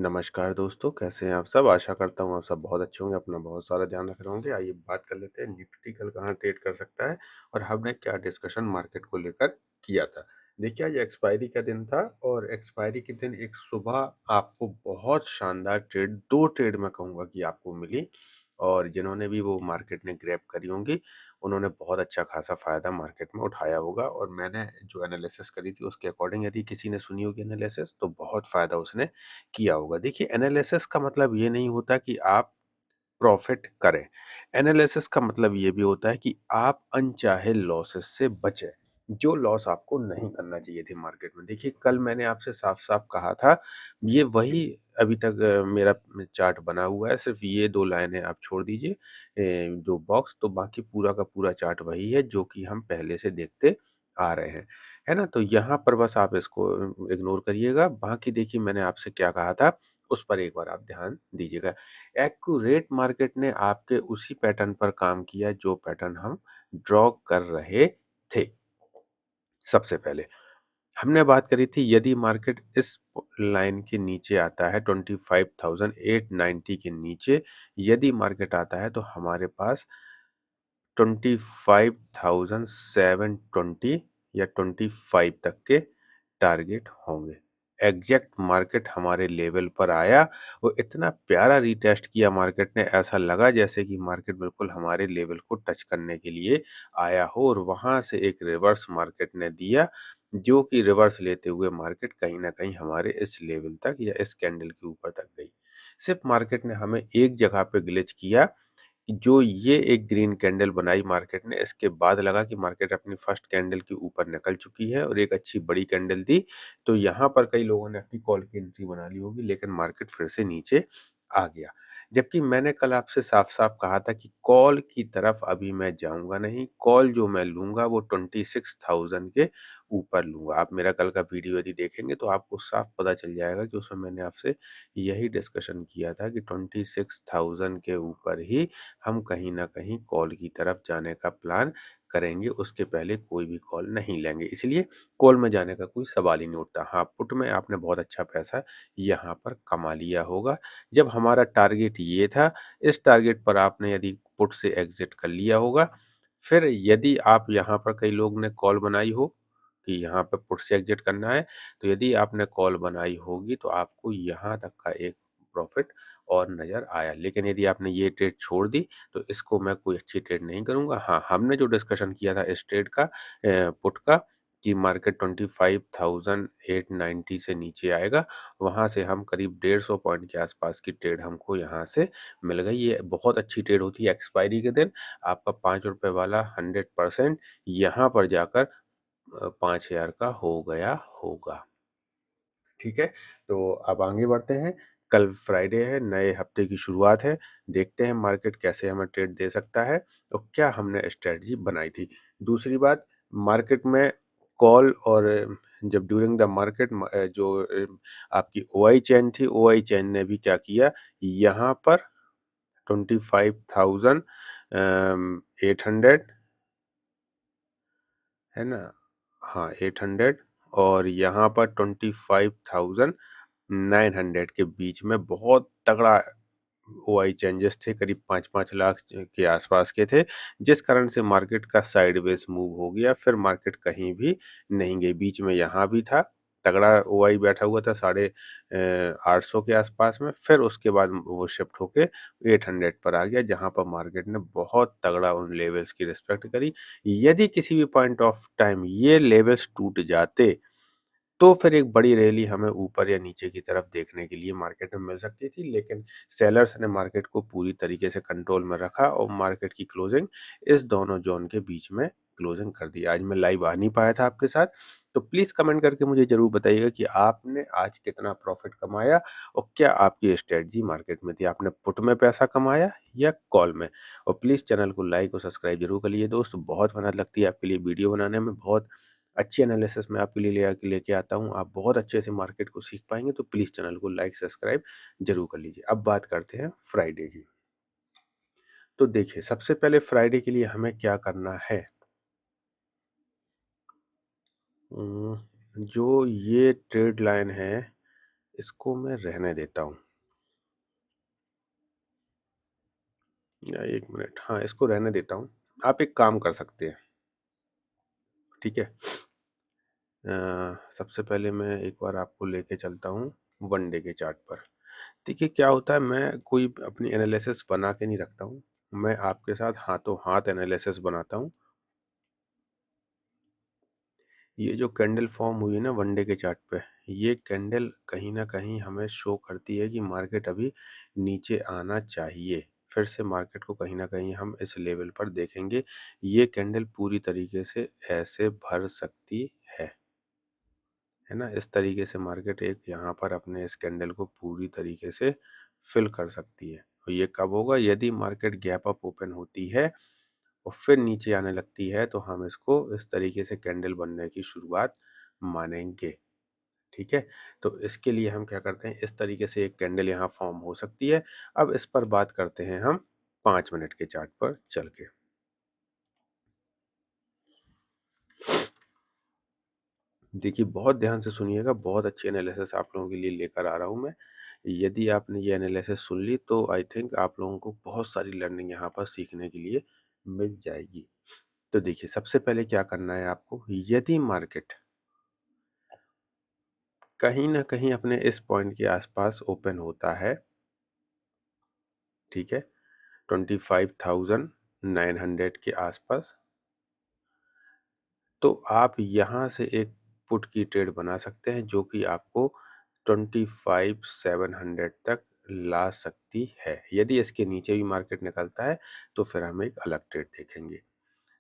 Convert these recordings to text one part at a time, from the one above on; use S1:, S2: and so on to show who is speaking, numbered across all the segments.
S1: नमस्कार दोस्तों, कैसे हैं आप सब? आशा करता हूँ आप सब बहुत अच्छे होंगे, अपना बहुत सारा ध्यान रख रहे होंगे। आइए बात कर लेते हैं निफ्टी कल कहाँ ट्रेड कर सकता है और हमने क्या डिस्कशन मार्केट को लेकर किया था। देखिए आज एक्सपायरी का दिन था और एक्सपायरी के दिन एक सुबह आपको बहुत शानदार ट्रेड 2 ट्रेड मैं कहूँगा कि आपको मिली और जिन्होंने भी वो मार्केट ने ग्रैब करी होंगी, उन्होंने बहुत अच्छा खासा फ़ायदा मार्केट में उठाया होगा और मैंने जो एनालिसिस करी थी उसके अकॉर्डिंग यदि किसी ने सुनी होगी एनालिसिस तो बहुत फ़ायदा उसने किया होगा। देखिए एनालिसिस का मतलब ये नहीं होता कि आप प्रॉफ़िट करें। एनालिसिस का मतलब ये भी होता है कि आप अनचाहे लॉसेस से बचें, जो लॉस आपको नहीं करना चाहिए थी मार्केट में। देखिए कल मैंने आपसे साफ-साफ कहा था, ये वही अभी तक मेरा चार्ट बना हुआ है, सिर्फ़ ये 2 लाइनें आप छोड़ दीजिए जो बॉक्स तो बाकी पूरा का पूरा चार्ट वही है जो कि हम पहले से देखते आ रहे हैं। है ना? तो यहाँ पर बस आप इसको इग्नोर करिएगा। बाकी देखिए मैंने आपसे क्या कहा था, उस पर एक बार आप ध्यान दीजिएगा। एक्यूरेट मार्केट ने आपके उसी पैटर्न पर काम किया जो पैटर्न हम ड्रॉ कर रहे थे सबसे पहले। हमने बात करी थी यदि मार्केट इस लाइन के नीचे आता है 25,890 के नीचे यदि मार्केट आता है तो हमारे पास 25,720 या 25 तक के टारगेट होंगे। एग्ज़ैक्ट मार्केट हमारे लेवल पर आया, वो इतना प्यारा रीटेस्ट किया मार्केट ने, ऐसा लगा जैसे कि मार्केट बिल्कुल हमारे लेवल को टच करने के लिए आया हो और वहाँ से एक रिवर्स मार्केट ने दिया, जो कि रिवर्स लेते हुए मार्केट कहीं न कहीं हमारे इस लेवल तक या इस कैंडल के ऊपर तक गई। सिर्फ़ मार्केट ने हमें एक जगह पे ग्लिच किया कि जो ये एक ग्रीन कैंडल बनाई मार्केट ने, इसके बाद लगा कि मार्केट अपनी फर्स्ट कैंडल के ऊपर निकल चुकी है और एक अच्छी बड़ी कैंडल दी, तो यहाँ पर कई लोगों ने अपनी कॉल की एंट्री बना ली होगी, लेकिन मार्केट फिर से नीचे आ गया। जबकि मैंने कल आपसे साफ-साफ कहा था कि कॉल की तरफ अभी मैं जाऊँगा नहीं, कॉल जो मैं लूँगा वो 26,000 के ऊपर लूँगा। आप मेरा कल का वीडियो यदि देखेंगे तो आपको साफ पता चल जाएगा कि उसमें मैंने आपसे यही डिस्कशन किया था कि 26,000 के ऊपर ही हम कहीं न कहीं कॉल की तरफ जाने का प्लान करेंगे, उसके पहले कोई भी कॉल नहीं लेंगे। इसलिए कॉल में जाने का कोई सवाल ही नहीं उठता। हाँ, पुट में आपने बहुत अच्छा पैसा यहाँ पर कमा लिया होगा। जब हमारा टारगेट ये था, इस टारगेट पर आपने यदि पुट से एग्ज़िट कर लिया होगा, फिर यदि आप यहाँ पर कई लोग ने कॉल बनाई हो कि यहाँ पे पुट से एग्ज़िट करना है, तो यदि आपने कॉल बनाई होगी तो आपको यहाँ तक का एक प्रॉफ़िट और नज़र आया। लेकिन यदि आपने ये ट्रेड छोड़ दी, तो इसको मैं कोई अच्छी ट्रेड नहीं करूँगा। हाँ, हमने जो डिस्कशन किया था इस ट्रेड का पुट का कि मार्केट 25,890 से नीचे आएगा, वहाँ से हम करीब 150 पॉइंट के आसपास की ट्रेड हमको यहाँ से मिल गई। ये बहुत अच्छी ट्रेड होती है एक्सपायरी के दिन। आपका ₹5 वाला 100% यहाँ पर जाकर 5,000 का हो गया होगा। ठीक है? तो अब आगे बढ़ते हैं। कल फ्राइडे है, नए हफ्ते की शुरुआत है। देखते हैं मार्केट कैसे हमें ट्रेड दे सकता है और क्या हमने स्ट्रैटेजी बनाई थी। दूसरी बात, मार्केट में कॉल और जब ड्यूरिंग द मार्केट जो आपकी ओआई चेन थी, ओआई चेन ने भी क्या किया, यहाँ पर 25,000 800 है ना? हाँ, 800 और यहाँ पर 25,900 के बीच में बहुत तगड़ा ओआई चेंजेस थे, करीब 5-5 लाख के आसपास के थे, जिस कारण से मार्केट का साइडवेज़ मूव हो गया, फिर मार्केट कहीं भी नहीं गई। बीच में यहाँ भी था, तगड़ा ओआई बैठा हुआ था साढ़े 800 के आसपास में, फिर उसके बाद वो शिफ्ट होके 800 पर आ गया, जहाँ पर मार्केट ने बहुत तगड़ा उन लेवल्स की रिस्पेक्ट करी। यदि किसी भी पॉइंट ऑफ टाइम ये लेवल्स टूट जाते, तो फिर एक बड़ी रैली हमें ऊपर या नीचे की तरफ देखने के लिए मार्केट में मिल सकती थी, लेकिन सेलर्स ने मार्केट को पूरी तरीके से कंट्रोल में रखा और मार्केट की क्लोजिंग इस दोनों ज़ोन के बीच में क्लोजिंग कर दी। आज मैं लाइव आ नहीं पाया था आपके साथ, तो प्लीज़ कमेंट करके मुझे ज़रूर बताइएगा कि आपने आज कितना प्रॉफ़िट कमाया और क्या आपकी स्ट्रैटेजी मार्केट में थी? आपने पुट में पैसा कमाया या कॉल में? और प्लीज़ चैनल को लाइक और सब्सक्राइब ज़रूर कर लीजिए दोस्त, बहुत मेहनत लगती है आपके लिए वीडियो बनाने में, बहुत अच्छी एनालिसिस मैं आपके लिए लेके आता हूँ। आप बहुत अच्छे से मार्केट को सीख पाएँगे, तो प्लीज़ चैनल को लाइक, सब्सक्राइब ज़रूर कर लीजिए। अब बात करते हैं फ्राइडे की। तो देखिए, सबसे पहले फ्राइडे के लिए हमें क्या करना है? जो ये ट्रेड लाइन है, इसको मैं रहने देता हूँ। या 1 मिनट, हाँ, इसको रहने देता हूँ। आप एक काम कर सकते हैं, ठीक है? सबसे पहले मैं एक बार आपको लेके चलता हूँ वन डे के चार्ट पर। देखिए क्या होता है, मैं कोई अपनी एनालिसिस बना के नहीं रखता हूँ। मैं आपके साथ हाथों हाथ एनालिसिस बनाता हूँ। ये जो कैंडल फॉर्म हुई है ना वन डे के चार्ट पे, ये कैंडल कहीं न कहीं हमें शो करती है कि मार्केट अभी नीचे आना चाहिए। फिर से मार्केट को कहीं न कहीं हम इस लेवल पर देखेंगे। ये कैंडल पूरी तरीके से ऐसे भर सकती है। है ना? इस तरीके से मार्केट एक यहाँ पर अपने इस कैंडल को पूरी तरीके से फिल कर सकती है। और ये कब होगा? यदि मार्केट गैप अप ओपन होती है और फिर नीचे आने लगती है, तो हम इसको इस तरीके से कैंडल बनने की शुरुआत मानेंगे। ठीक है? तो इसके लिए हम क्या करते हैं, इस तरीके से एक कैंडल यहाँ फॉर्म हो सकती है। अब इस पर बात करते हैं हम 5 मिनट के चार्ट पर चल के। देखिए, बहुत ध्यान से सुनिएगा, बहुत अच्छी एनालिसिस आप लोगों के लिए लेकर आ रहा हूँ मैं। यदि आपने ये एनालिसिस सुन ली तो आई थिंक आप लोगों को बहुत सारी लर्निंग यहाँ पर सीखने के लिए मिल जाएगी। तो देखिए, सबसे पहले क्या करना है आपको, यदि मार्केट कहीं न कहीं अपने इस पॉइंट के आसपास ओपन होता है, ठीक है? 25,900 के आसपास, तो आप यहाँ से एक पुट की ट्रेड बना सकते हैं जो कि आपको 25,700 तक ला सकती है। यदि इसके नीचे भी मार्केट निकलता है तो फिर हम एक अलग ट्रेड देखेंगे।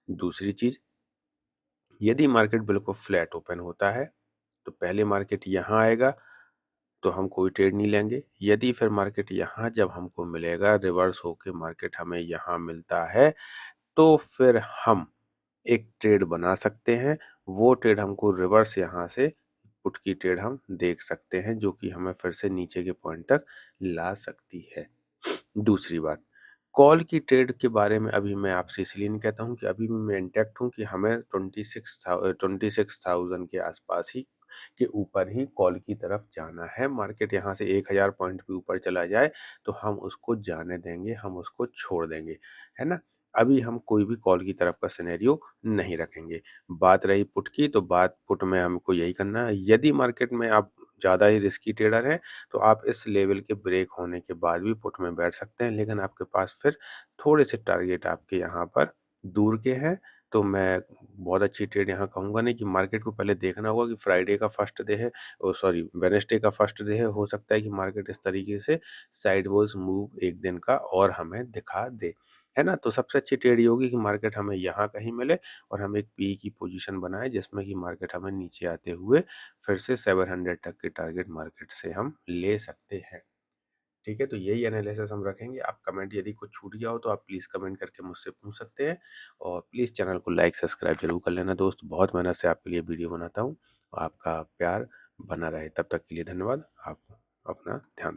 S1: दूसरी चीज़, यदि मार्केट बिल्कुल फ्लैट ओपन होता है तो पहले मार्केट यहाँ आएगा तो हम कोई ट्रेड नहीं लेंगे। यदि फिर मार्केट यहाँ जब हमको मिलेगा, रिवर्स होके मार्केट हमें यहाँ मिलता है, तो फिर हम एक ट्रेड बना सकते हैं। वो ट्रेड हमको रिवर्स यहाँ से पुट की ट्रेड हम देख सकते हैं जो कि हमें फिर से नीचे के पॉइंट तक ला सकती है। दूसरी बात, कॉल की ट्रेड के बारे में अभी मैं आपसे इसलिए नहीं कहता हूँ कि अभी भी मैं इंटैक्ट हूँ कि हमें 26,000 के आसपास ही के ऊपर ही कॉल की तरफ जाना है। मार्केट यहाँ से 1000 पॉइंट भी ऊपर चला जाए तो हम उसको जाने देंगे, हम उसको छोड़ देंगे, है ना? अभी हम कोई भी कॉल की तरफ का सिनेरियो नहीं रखेंगे। बात रही पुट की, तो बात पुट में हमको यही करना है, यदि मार्केट में आप ज़्यादा ही रिस्की ट्रेडर हैं, तो आप इस लेवल के ब्रेक होने के बाद भी पुट में बैठ सकते हैं, लेकिन आपके पास फिर थोड़े से टारगेट आपके यहाँ पर दूर के हैं। तो मैं बहुत अच्छी ट्रेड यहाँ कहूँगा नहीं कि मार्केट को पहले देखना होगा कि फ्राइडे का फर्स्ट डे है, सॉरी, वेडनेसडे का फर्स्ट डे है। हो सकता है कि मार्केट इस तरीके से साइडवेज मूव एक दिन का और हमें दिखा दे, है ना? तो सबसे अच्छी ट्रेड ये होगी कि मार्केट हमें यहाँ कहीं मिले और हम एक पी की पोजीशन बनाएं जिसमें कि मार्केट हमें नीचे आते हुए फिर से 700 तक के टारगेट मार्केट से हम ले सकते हैं। ठीक है? तो यही एनालिसिस हम रखेंगे। आप कमेंट यदि कुछ छूट गया हो तो आप प्लीज़ कमेंट करके मुझसे पूछ सकते हैं और प्लीज़ चैनल को लाइक, सब्सक्राइब ज़रूर कर लेना दोस्त। बहुत मेहनत से आपके लिए वीडियो बनाता हूँ। आपका प्यार बना रहे। तब तक के लिए धन्यवाद। आप अपना ध्यान